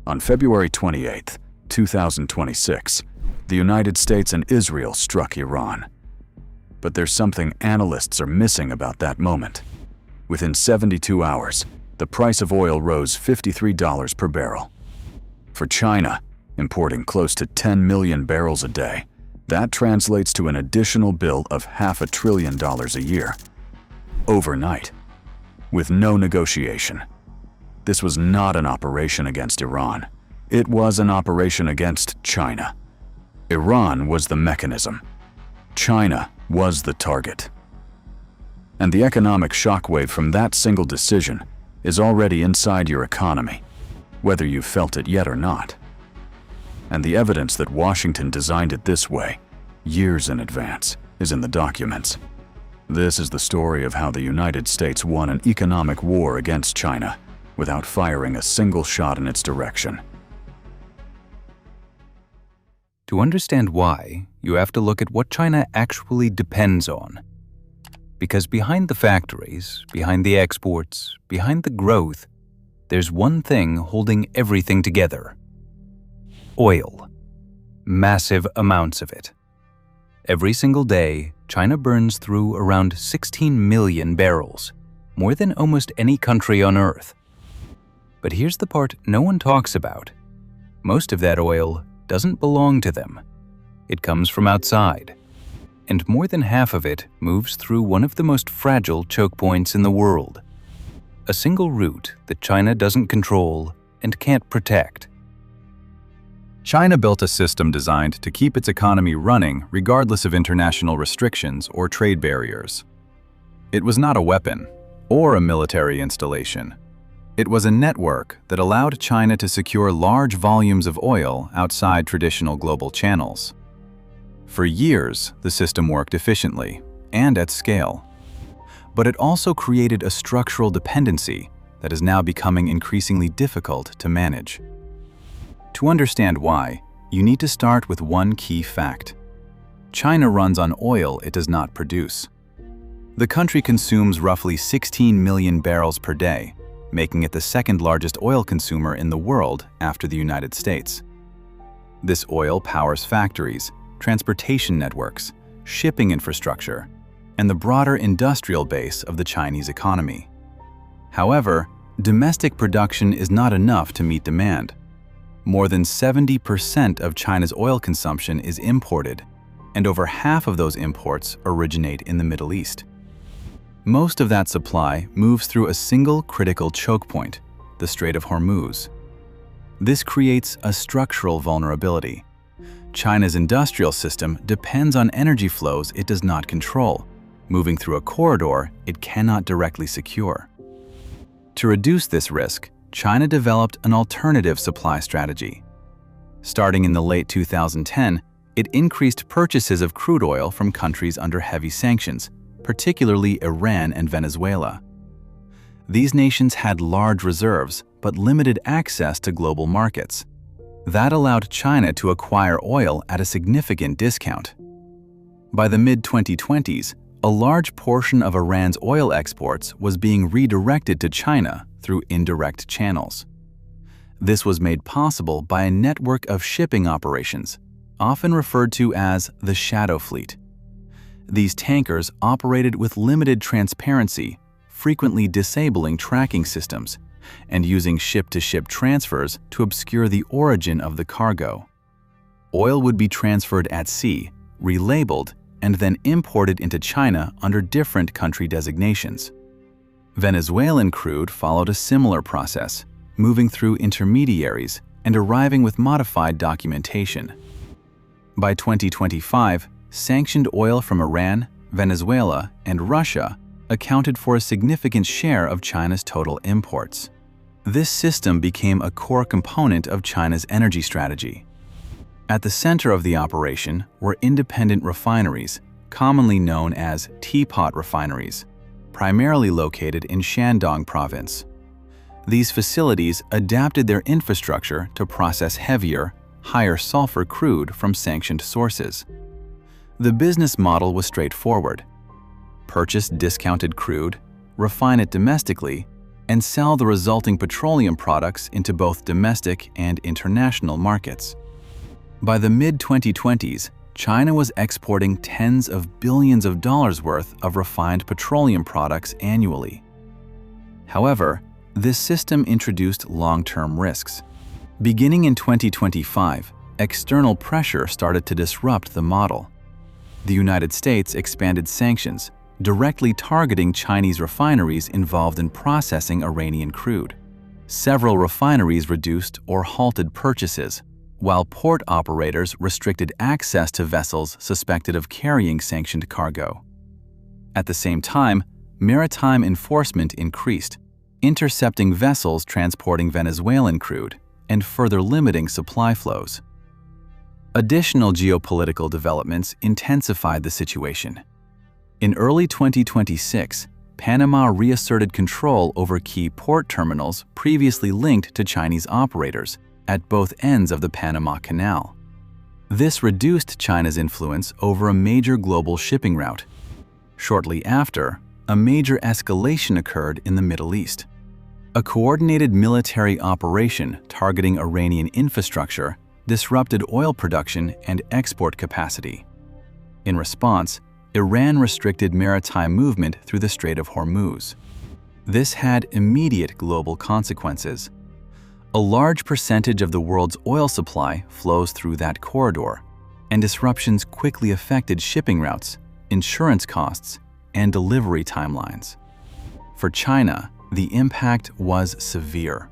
On February 28, 2026, the United States and Israel struck Iran. But there's something analysts are missing about that moment. Within 72 hours, the price of oil rose $53 per barrel. For China, importing close to 10 million barrels a day, that translates to an additional bill of $500 billion a year. Overnight, with no negotiation. This was not an operation against Iran. It was an operation against China. Iran was the mechanism. China was the target. And the economic shockwave from that single decision is already inside your economy, whether you've felt it yet or not. And the evidence that Washington designed it this way, years in advance, is in the documents. This is the story of how the United States won an economic war against China without firing a single shot in its direction. To understand why, you have to look at what China actually depends on. Because behind the factories, behind the exports, behind the growth, there's one thing holding everything together: oil. Massive amounts of it. Every single day, China burns through around 16 million barrels, more than almost any country on Earth. But here's the part no one talks about. Most of that oil doesn't belong to them. It comes from outside. And more than half of it moves through one of the most fragile choke points in the world. A single route that China doesn't control and can't protect. China built a system designed to keep its economy running regardless of international restrictions or trade barriers. It was not a weapon or a military installation. It was a network that allowed China to secure large volumes of oil outside traditional global channels. For years, the system worked efficiently and at scale. But it also created a structural dependency that is now becoming increasingly difficult to manage. To understand why, you need to start with one key fact. China runs on oil it does not produce. The country consumes roughly 16 million barrels per day, making it the second largest oil consumer in the world after the United States. This oil powers factories, transportation networks, shipping infrastructure, and the broader industrial base of the Chinese economy. However, domestic production is not enough to meet demand. More than 70% of China's oil consumption is imported, and over half of those imports originate in the Middle East. Most of that supply moves through a single critical choke point, the Strait of Hormuz. This creates a structural vulnerability. China's industrial system depends on energy flows it does not control, moving through a corridor it cannot directly secure. To reduce this risk, China developed an alternative supply strategy. Starting in the late 2010, it increased purchases of crude oil from countries under heavy sanctions, particularly Iran and Venezuela. These nations had large reserves but limited access to global markets. That allowed China to acquire oil at a significant discount. By the mid-2020s, a large portion of Iran's oil exports was being redirected to China through indirect channels. This was made possible by a network of shipping operations, often referred to as the shadow fleet. These tankers operated with limited transparency, frequently disabling tracking systems, and using ship-to-ship transfers to obscure the origin of the cargo. Oil would be transferred at sea, relabeled, and then imported into China under different country designations. Venezuelan crude followed a similar process, moving through intermediaries and arriving with modified documentation. By 2025, sanctioned oil from Iran, Venezuela, and Russia accounted for a significant share of China's total imports. This system became a core component of China's energy strategy. At the center of the operation were independent refineries, commonly known as teapot refineries, primarily located in Shandong province. These facilities adapted their infrastructure to process heavier, higher sulfur crude from sanctioned sources. The business model was straightforward. Purchase discounted crude, refine it domestically, and sell the resulting petroleum products into both domestic and international markets. By the mid-2020s, China was exporting tens of billions of dollars worth of refined petroleum products annually. However, this system introduced long-term risks. Beginning in 2025, external pressure started to disrupt the model. The United States expanded sanctions, directly targeting Chinese refineries involved in processing Iranian crude. Several refineries reduced or halted purchases, while port operators restricted access to vessels suspected of carrying sanctioned cargo. At the same time, maritime enforcement increased, intercepting vessels transporting Venezuelan crude and further limiting supply flows. Additional geopolitical developments intensified the situation. In early 2026, Panama reasserted control over key port terminals previously linked to Chinese operators at both ends of the Panama Canal. This reduced China's influence over a major global shipping route. Shortly after, a major escalation occurred in the Middle East. A coordinated military operation targeting Iranian infrastructure disrupted oil production and export capacity. In response, Iran restricted maritime movement through the Strait of Hormuz. This had immediate global consequences. A large percentage of the world's oil supply flows through that corridor, and disruptions quickly affected shipping routes, insurance costs, and delivery timelines. For China, the impact was severe.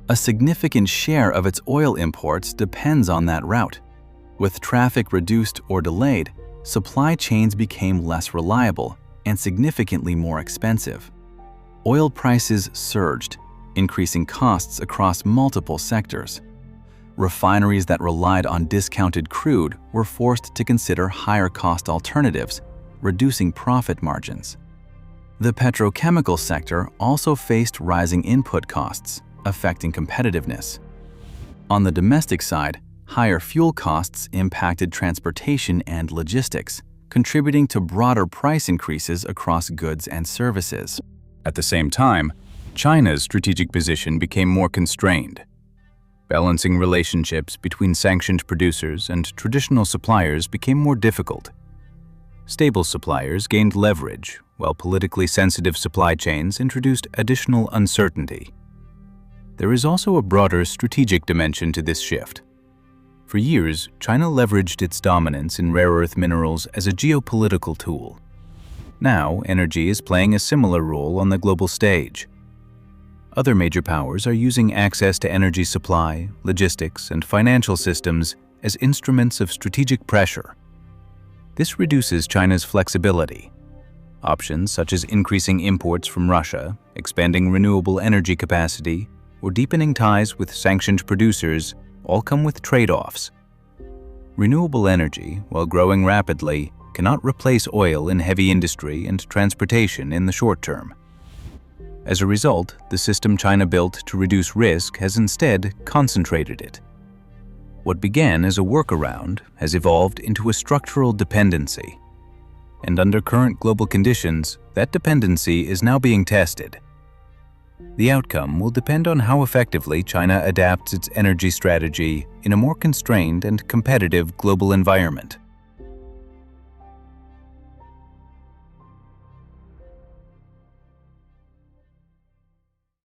A significant share of its oil imports depends on that route. With traffic reduced or delayed, supply chains became less reliable and significantly more expensive. Oil prices surged, increasing costs across multiple sectors. Refineries that relied on discounted crude were forced to consider higher-cost alternatives, reducing profit margins. The petrochemical sector also faced rising input costs, affecting competitiveness. On the domestic side, higher fuel costs impacted transportation and logistics, contributing to broader price increases across goods and services. At the same time, China's strategic position became more constrained. Balancing relationships between sanctioned producers and traditional suppliers became more difficult. Stable suppliers gained leverage, while politically sensitive supply chains introduced additional uncertainty. There is also a broader strategic dimension to this shift. For years, China leveraged its dominance in rare earth minerals as a geopolitical tool. Now, energy is playing a similar role on the global stage. Other major powers are using access to energy supply, logistics, and financial systems as instruments of strategic pressure. This reduces China's flexibility. Options such as increasing imports from Russia, expanding renewable energy capacity, or deepening ties with sanctioned producers all come with trade-offs. Renewable energy, while growing rapidly, cannot replace oil in heavy industry and transportation in the short term. As a result, the system China built to reduce risk has instead concentrated it. What began as a workaround has evolved into a structural dependency. And under current global conditions, that dependency is now being tested. The outcome will depend on how effectively China adapts its energy strategy in a more constrained and competitive global environment.